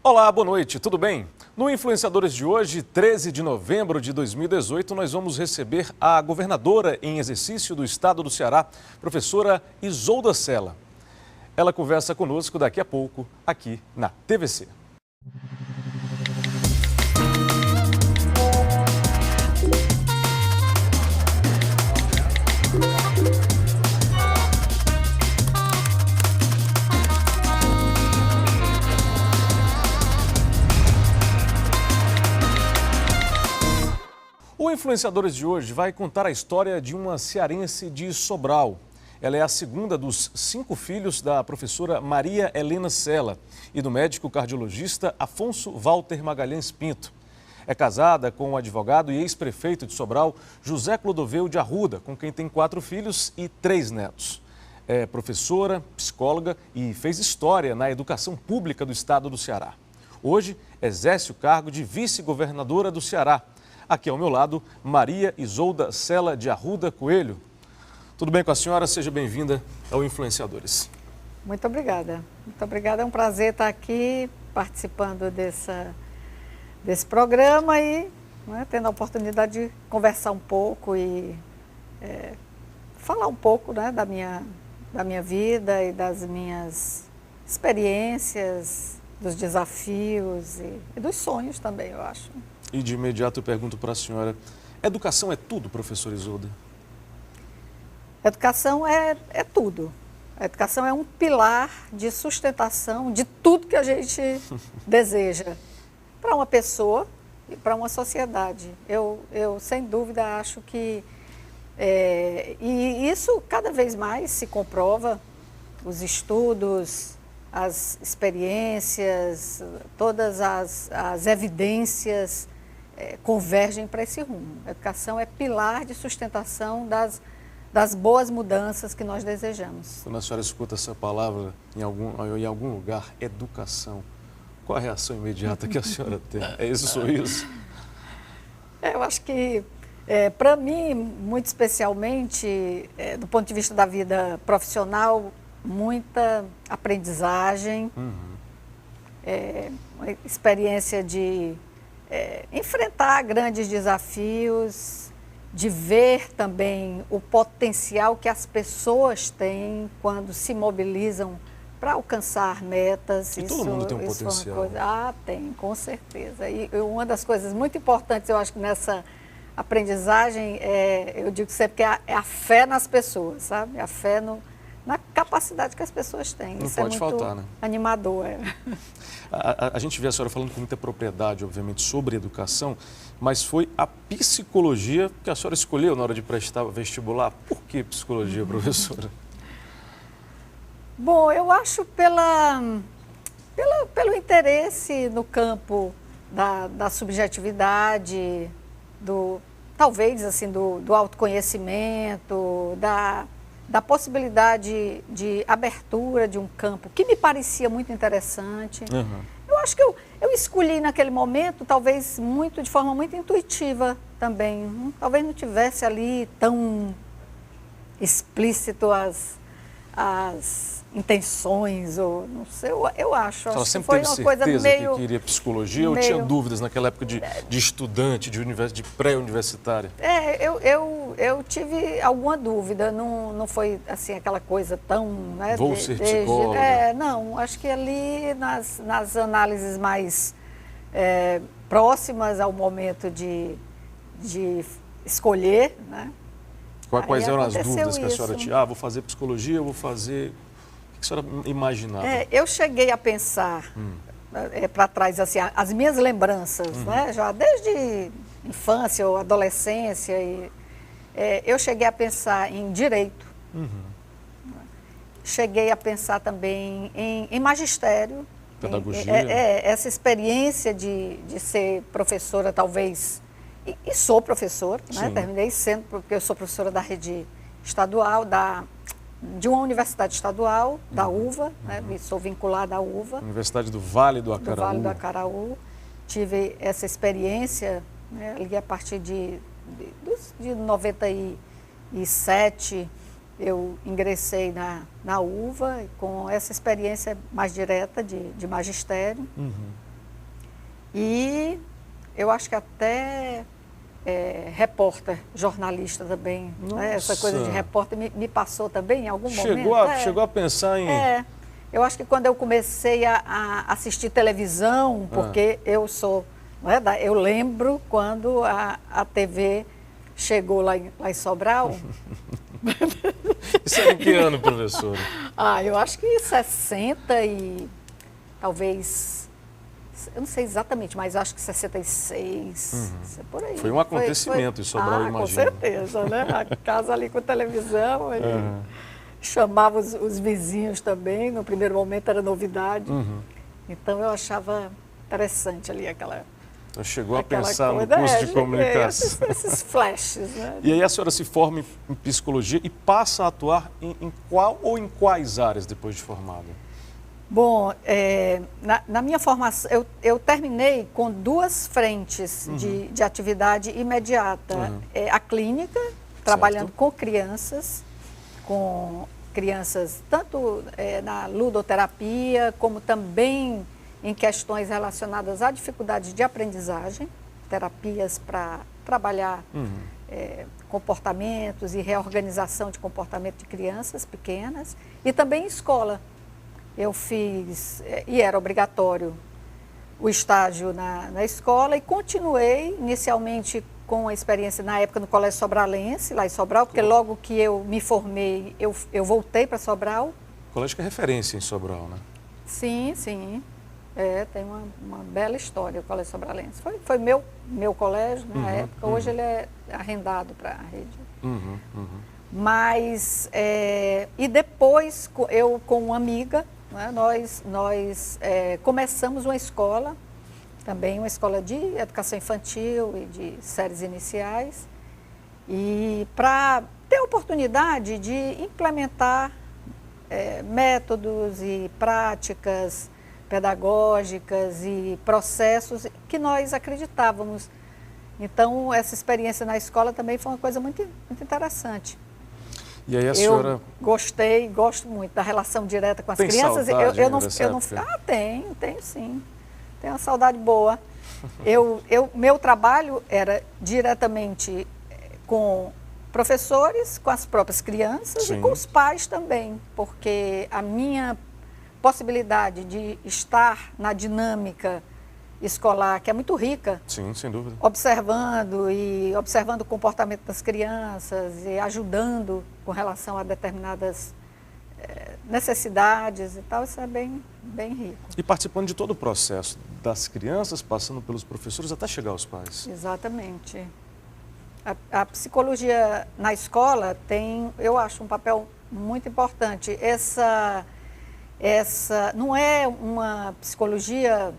Olá, boa noite, tudo bem? No Influenciadores de hoje, 13 de novembro de 2018, nós vamos receber a governadora em exercício do estado do Ceará, professora Isolda Sela. Ela conversa conosco daqui a pouco, aqui na TVC. O Influenciadores de hoje vai contar a história de uma cearense de Sobral. Ela é a segunda dos 5 filhos da professora Maria Helena Sela e do médico cardiologista Afonso Walter Magalhães Pinto. É casada com o advogado e ex-prefeito de Sobral, José Clodoveu de Arruda, com quem tem 4 filhos e 3 netos. É professora, psicóloga e fez história na educação pública do estado do Ceará. Hoje, exerce o cargo de vice-governadora do Ceará. Aqui ao meu lado, Maria Isolda Sela de Arruda Coelho. Tudo bem com a senhora? Seja bem-vinda ao Influenciadores. Muito obrigada. Muito obrigada. É um prazer estar aqui participando desse programa e tendo a oportunidade de conversar um pouco e falar um pouco da minha vida e das minhas experiências, dos desafios e dos sonhos também, eu acho. E de imediato eu pergunto para a senhora, educação é tudo, professora Isolda? Educação é tudo. A educação é um pilar de sustentação de tudo que a gente deseja para uma pessoa e para uma sociedade. Eu sem dúvida, acho que... e isso cada vez mais se comprova, os estudos, as experiências, todas as evidências convergem para esse rumo. A educação é pilar de sustentação das boas mudanças que nós desejamos. Quando a senhora escuta essa palavra em algum lugar, educação, qual a reação imediata que a senhora tem? É esse sorriso? Eu acho que, para mim, muito especialmente, do ponto de vista da vida profissional, muita aprendizagem, uma experiência de enfrentar grandes desafios, de ver também o potencial que as pessoas têm quando se mobilizam para alcançar metas. E todo mundo tem um potencial. Tem, com certeza. E uma das coisas muito importantes, eu acho que nessa aprendizagem, eu digo sempre que é a fé nas pessoas, sabe? A fé na capacidade que as pessoas têm. Não Isso pode é muito faltar, né? Animador. A gente vê a senhora falando com muita propriedade, obviamente, sobre educação, mas foi a psicologia que a senhora escolheu na hora de prestar vestibular. Por que psicologia, professora? Bom, eu acho pelo interesse no campo da subjetividade, talvez assim, do autoconhecimento, da possibilidade de abertura de um campo que me parecia muito interessante. Eu acho que eu escolhi naquele momento, talvez de forma muito intuitiva também. Talvez não tivesse ali tão explícito as intenções, ou não sei, eu acho. Ela acho sempre que foi teve uma coisa certeza meio, que queria psicologia ou tinha dúvidas naquela época de estudante, de pré-universitária? Eu tive alguma dúvida, não foi assim aquela coisa tão... Vou ser psicóloga. Não, acho que ali nas análises mais próximas ao momento de escolher, né? Quais eram as dúvidas que a isso. senhora tinha? Vou fazer psicologia, eu vou fazer... O que a senhora imaginava? Eu cheguei a pensar para trás, assim, as minhas lembranças, né? Já desde infância ou adolescência, eu cheguei a pensar em direito, cheguei a pensar também em magistério, pedagogia. Essa experiência de ser professora, talvez... E sou professora, né? Terminei sendo, porque eu sou professora da rede estadual, de uma universidade estadual, da UVA, né? Sou vinculada à UVA. Universidade do Vale do Acaraú. Do Vale do Acaraú. Tive essa experiência, né? Ali a partir de 97, eu ingressei na UVA, com essa experiência mais direta de magistério. e eu acho que até repórter, jornalista também. Né? Essa coisa de repórter me passou também em algum momento. Chegou a pensar em... Eu acho que quando eu comecei a assistir televisão, porque eu sou... Eu lembro quando a TV chegou lá em Sobral. Isso era em que ano, professora? Eu acho que 60 e talvez... Eu não sei exatamente, mas acho que 66, por aí. Foi um acontecimento em Sobral, imagino. Com certeza, né? A casa ali com televisão, chamava os vizinhos também, no primeiro momento era novidade. Então eu achava interessante ali aquela... Então chegou a pensar no curso de comunicação. Esses flashes, né? E aí a senhora se forma em psicologia e passa a atuar em qual ou em quais áreas depois de formada? Bom, na minha formação, eu terminei com duas frentes de atividade imediata. A clínica, trabalhando com crianças tanto na ludoterapia, como também em questões relacionadas à dificuldade de aprendizagem, terapias para trabalhar comportamentos e reorganização de comportamento de crianças pequenas, e também em escola. Eu fiz, e era obrigatório, o estágio na escola, e continuei inicialmente com a experiência na época no Colégio Sobralense, lá em Sobral, porque logo que eu me formei, eu voltei para Sobral. Colégio que é referência em Sobral, né? Sim, sim. Tem uma bela história o Colégio Sobralense. Foi meu colégio na época, hoje ele é arrendado para a rede. Mas, e depois, eu com uma amiga, né, nós começamos uma escola, também uma escola de educação infantil e de séries iniciais, e para ter a oportunidade de implementar métodos e práticas pedagógicas e processos que nós acreditávamos. Então, essa experiência na escola também foi uma coisa muito, muito interessante. E aí a senhora... gosto muito da relação direta com as crianças. Tenho sim. Tenho uma saudade boa. Meu trabalho era diretamente com professores, com as próprias crianças e com os pais também, porque a minha possibilidade de estar na dinâmica escolar, que é muito rica. Sim, sem dúvida. Observando o comportamento das crianças e ajudando com relação a determinadas necessidades e tal, isso é bem rico. E participando de todo o processo, das crianças, passando pelos professores, até chegar aos pais. Exatamente. A psicologia na escola tem, eu acho, um papel muito importante. Essa não é uma psicologia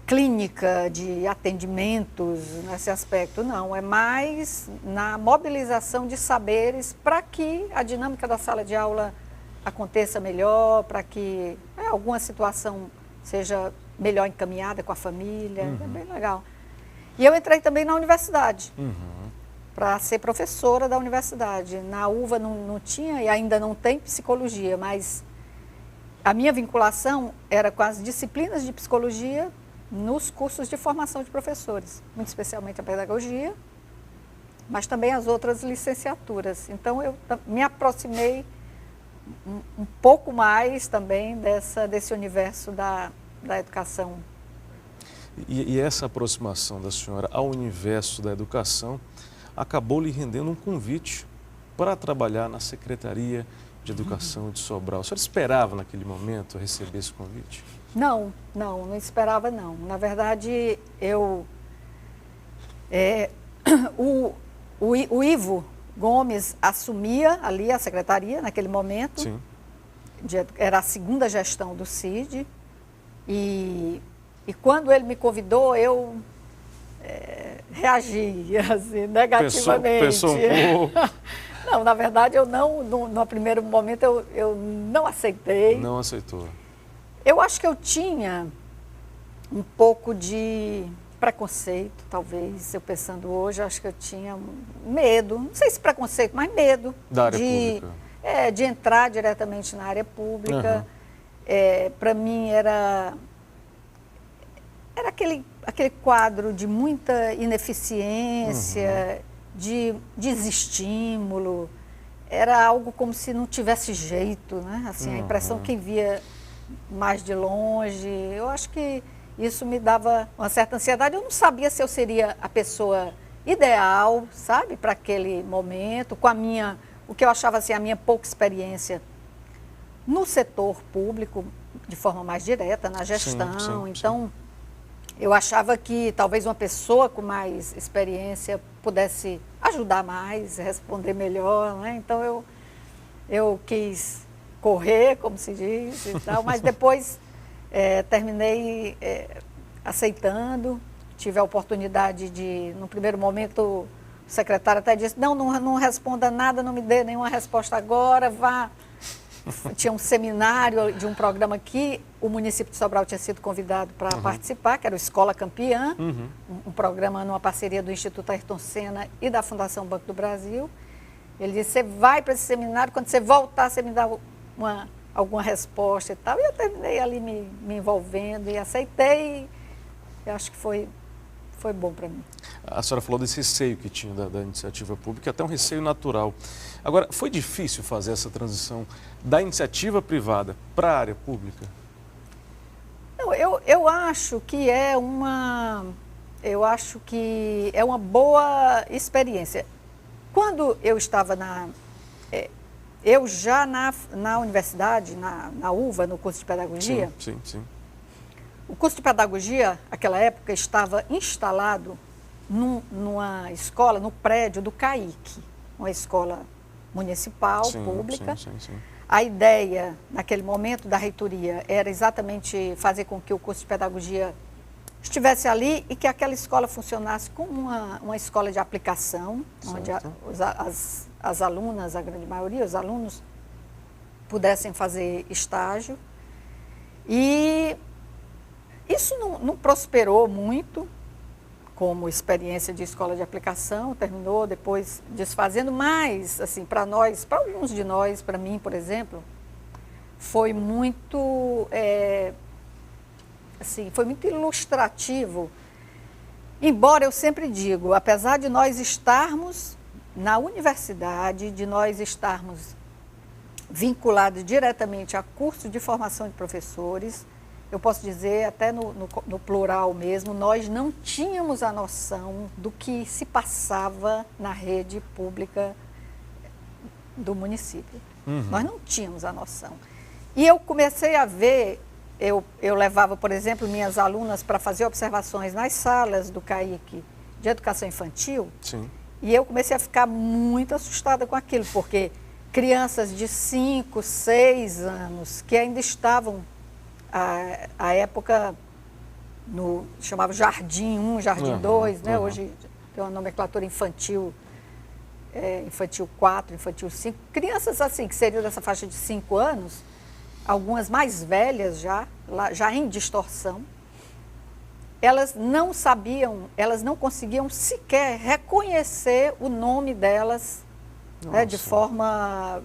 clínica de atendimentos nesse aspecto, não. É mais na mobilização de saberes para que a dinâmica da sala de aula aconteça melhor, para que alguma situação seja melhor encaminhada com a família. É bem legal. E eu entrei também na universidade, para ser professora da universidade. Na UVA não tinha e ainda não tem psicologia, mas a minha vinculação era com as disciplinas de psicologia nos cursos de formação de professores, muito especialmente a pedagogia, mas também as outras licenciaturas. Então, eu me aproximei um pouco mais também desse universo da educação. E essa aproximação da senhora ao universo da educação acabou lhe rendendo um convite para trabalhar na Secretaria de Educação de Sobral. A senhora esperava naquele momento receber esse convite? Não esperava não. Na verdade, o Ivo Gomes assumia ali a secretaria naquele momento. Sim. Era a segunda gestão do CID. E quando ele me convidou, eu reagi assim, negativamente. Pensou um pouco. Não, na verdade, no primeiro momento, eu não aceitei. Não aceitou. Eu acho que eu tinha um pouco de preconceito, talvez, eu pensando hoje, acho que eu tinha medo, não sei se preconceito, mas medo. Da área pública. De entrar diretamente na área pública. Para mim era aquele quadro de muita ineficiência, de desestímulo. Era algo como se não tivesse jeito, né? Assim, a impressão que via mais de longe. Eu acho que isso me dava uma certa ansiedade. Eu não sabia se eu seria a pessoa ideal, sabe, para aquele momento, com o que eu achava assim, a minha pouca experiência no setor público, de forma mais direta, na gestão. Então, eu achava que talvez uma pessoa com mais experiência pudesse ajudar mais, responder melhor, né? Então, eu quis correr, como se diz, e tal, mas depois terminei aceitando. Tive a oportunidade de, no primeiro momento, o secretário até disse, não responda nada, não me dê nenhuma resposta agora, vá. Tinha um seminário de um programa que o município de Sobral tinha sido convidado para participar, que era o Escola Campeã, um programa numa parceria do Instituto Ayrton Senna e da Fundação Banco do Brasil. Ele disse, você vai para esse seminário, quando você voltar, você me dá alguma resposta e tal. E eu terminei ali me envolvendo e aceitei. Eu acho que foi bom para mim. A senhora falou desse receio que tinha da iniciativa pública, até um receio natural. Agora, foi difícil fazer essa transição da iniciativa privada para a área pública? Não, eu acho que é uma boa experiência. Quando eu estava eu já na universidade, na UVA, no curso de pedagogia. Sim. O curso de pedagogia, naquela época, estava instalado numa escola, no prédio do CAIC, uma escola municipal, pública. Sim. A ideia, naquele momento, da reitoria era exatamente fazer com que o curso de pedagogia estivesse ali e que aquela escola funcionasse como uma escola de aplicação, onde as alunas, a grande maioria, os alunos, pudessem fazer estágio. E isso não prosperou muito como experiência de escola de aplicação, terminou depois desfazendo, mas, assim, para nós, para alguns de nós, para mim, por exemplo, foi muito, foi muito ilustrativo. Embora eu sempre digo, apesar de nós estarmos na universidade, de nós estarmos vinculados diretamente a curso de formação de professores, eu posso dizer, até no plural mesmo, nós não tínhamos a noção do que se passava na rede pública do município. Nós não tínhamos a noção. E eu comecei a ver, eu levava, por exemplo, minhas alunas para fazer observações nas salas do CAIC de educação infantil. Sim. E eu comecei a ficar muito assustada com aquilo, porque crianças de 5, 6 anos que ainda estavam a época chamava Jardim 1, Jardim 2, né? Hoje tem uma nomenclatura infantil, infantil 4, infantil 5. Crianças assim, que seriam dessa faixa de 5 anos, algumas mais velhas já em distorção, elas não sabiam, elas não conseguiam sequer reconhecer o nome delas, né, de forma,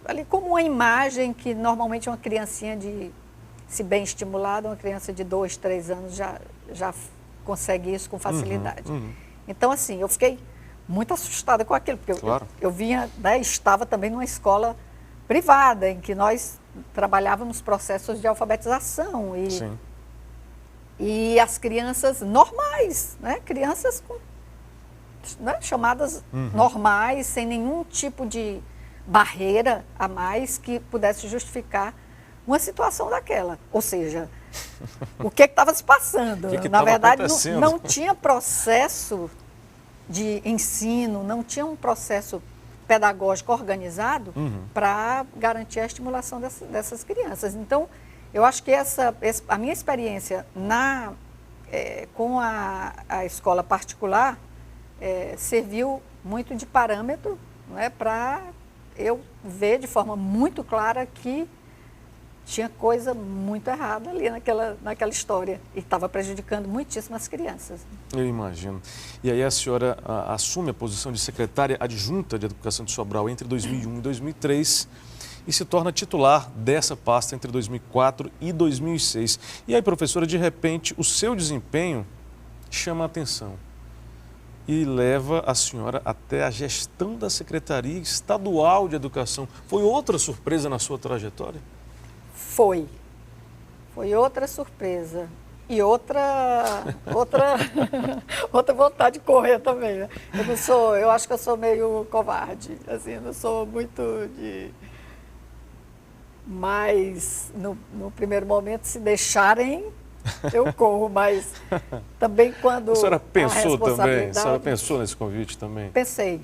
ali como uma imagem que normalmente uma criancinha se bem estimulada, uma criança de 2, 3 anos já consegue isso com facilidade. Então, assim, eu fiquei muito assustada com aquilo, porque eu vinha, né, estava também numa escola privada, em que nós trabalhávamos processos de alfabetização e as crianças normais, né, crianças chamadas normais, sem nenhum tipo de barreira a mais que pudesse justificar uma situação daquela. Ou seja, o que estava se passando? Na verdade, não tinha processo de ensino, não tinha um processo pedagógico organizado para garantir a estimulação dessas crianças. Então, eu acho que a minha experiência com a escola particular serviu muito de parâmetro, né, para eu ver de forma muito clara que tinha coisa muito errada ali naquela história e estava prejudicando muitíssimo as crianças. Eu imagino. E aí a senhora assume a posição de secretária adjunta de Educação de Sobral entre 2001 e 2003 e se torna titular dessa pasta entre 2004 e 2006. E aí, professora, de repente, o seu desempenho chama a atenção e leva a senhora até a gestão da Secretaria Estadual de Educação. Foi outra surpresa na sua trajetória? Foi outra surpresa. E outra vontade de correr também, né? Eu acho que eu sou meio covarde, assim, não sou muito de... Mas, no primeiro momento, se deixarem, eu corro, mas também quando A senhora pensou também? A senhora responsabilidade... pensou nesse convite também? Pensei,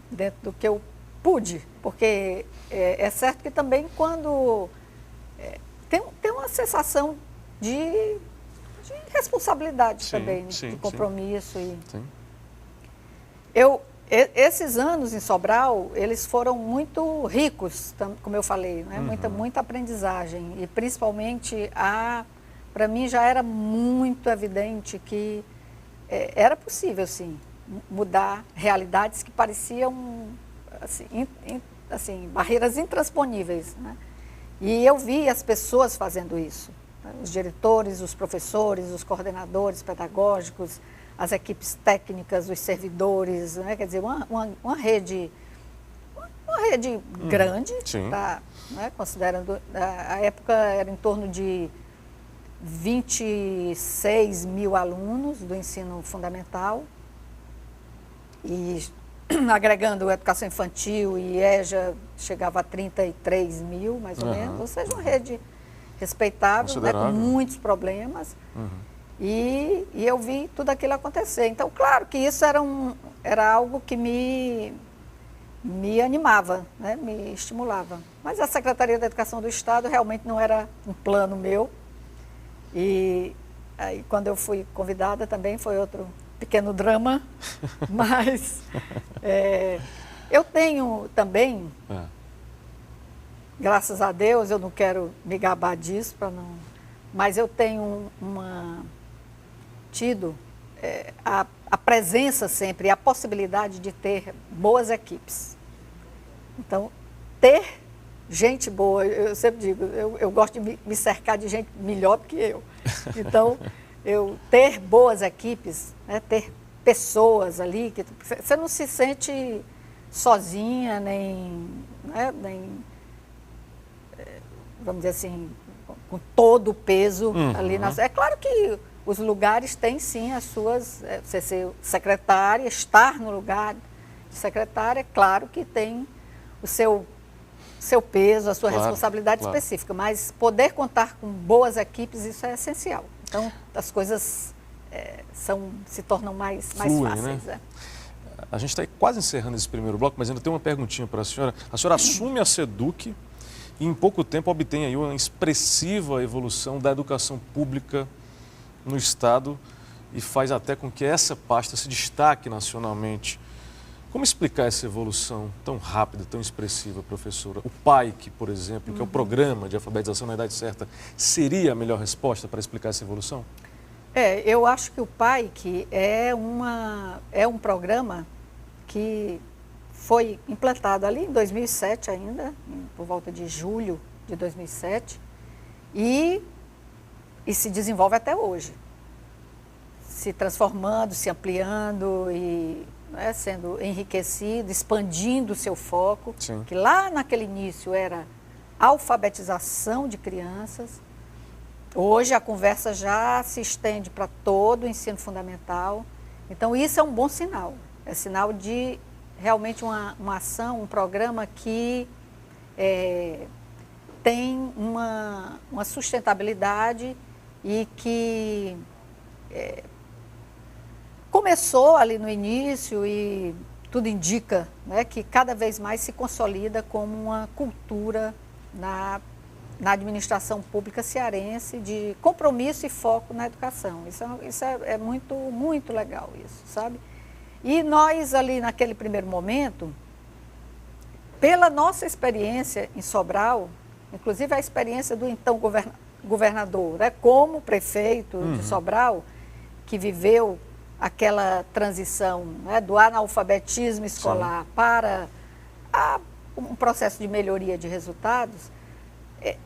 dentro do que eu pude, porque é certo que também quando... tem uma sensação de responsabilidade também, de compromisso. Sim. Esses anos em Sobral, eles foram muito ricos, como eu falei, né? Muita aprendizagem. E principalmente, para mim já era muito evidente que era possível, sim, mudar realidades que pareciam assim, barreiras intransponíveis, né? E eu vi as pessoas fazendo isso. Os diretores, os professores, os coordenadores pedagógicos, as equipes técnicas, os servidores, né? Quer dizer, uma rede grande, tá, né? Considerando, a época era em torno de 26 mil alunos do ensino fundamental, e agregando educação infantil e EJA, chegava a 33 mil, mais ou menos, ou seja, uma rede respeitável, né, com muitos problemas, e eu vi tudo aquilo acontecer. Então, claro que isso era algo que me animava, né, me estimulava. Mas a Secretaria da Educação do Estado realmente não era um plano meu, e aí quando eu fui convidada também foi outro pequeno drama, mas eu tenho também... Graças a Deus, eu não quero me gabar disso, mas eu tenho tido a presença sempre, a possibilidade de ter boas equipes. Então, ter gente boa, eu sempre digo, eu gosto de me cercar de gente melhor do que eu. Então, eu ter boas equipes, né, ter pessoas ali, que você não se sente sozinha, nem vamos dizer assim, com todo o peso ali. É claro que os lugares têm sim as suas... Você ser secretária, estar no lugar de secretária, é claro que tem o seu peso, a sua responsabilidade específica, mas poder contar com boas equipes, isso é essencial. Então, as coisas se tornam mais fáceis. Né? A gente está quase encerrando esse primeiro bloco, mas ainda tem uma perguntinha para a senhora. A senhora assume a SEDUC e em pouco tempo obtém aí uma expressiva evolução da educação pública no Estado e faz até com que essa pasta se destaque nacionalmente. Como explicar essa evolução tão rápida, tão expressiva, professora? O PAIC, por exemplo, que é o Programa de Alfabetização na Idade Certa, seria a melhor resposta para explicar essa evolução? Eu acho que o PAIC é um programa que foi implantado ali em 2007 ainda, por volta de julho de 2007, e se desenvolve até hoje, se transformando, se ampliando e sendo enriquecido, expandindo o seu foco, que lá naquele início era alfabetização de crianças. Hoje a conversa já se estende para todo o ensino fundamental. Então isso é um bom sinal, é sinal de realmente uma ação, um programa que tem uma sustentabilidade e que começou ali no início e tudo indica, né, que cada vez mais se consolida como uma cultura na administração pública cearense de compromisso e foco na educação. Isso é muito, muito legal, isso, sabe? E nós ali naquele primeiro momento, pela nossa experiência em Sobral, inclusive a experiência do então governador, né, como prefeito de Sobral, que viveu aquela transição, né, do analfabetismo escolar para um processo de melhoria de resultados,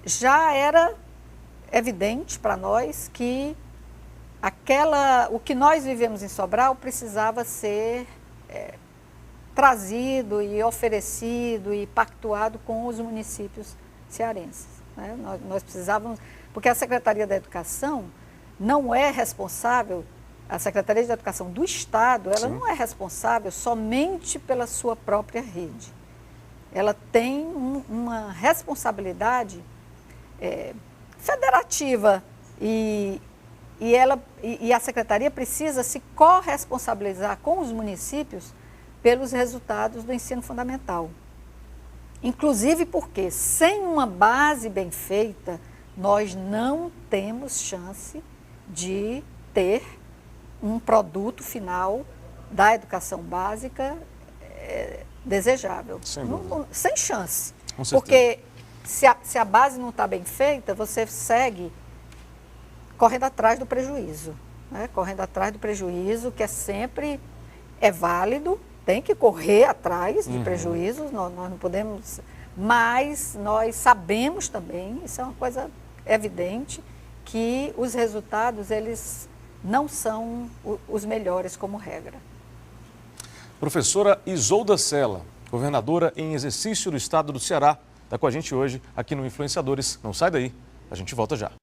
já era evidente para nós que o que nós vivemos em Sobral precisava ser trazido e oferecido e pactuado com os municípios cearenses, né? Nós precisávamos, porque a Secretaria da Educação não é responsável, a Secretaria de Educação do Estado, ela não é responsável somente pela sua própria rede. Ela tem uma responsabilidade federativa e a Secretaria precisa se corresponsabilizar com os municípios pelos resultados do ensino fundamental. Inclusive porque, sem uma base bem feita, nós não temos chance de ter um produto final da educação básica desejável. Sem chance. Porque se a base não está bem feita, você segue correndo atrás do prejuízo, né? Correndo atrás do prejuízo, que sempre é válido, tem que correr atrás de prejuízos, nós não podemos, mas nós sabemos também, isso é uma coisa evidente, que os resultados, eles não são os melhores como regra. Professora Isolda Sela, governadora em exercício do estado do Ceará, está com a gente hoje aqui no Influenciadores. Não sai daí, a gente volta já.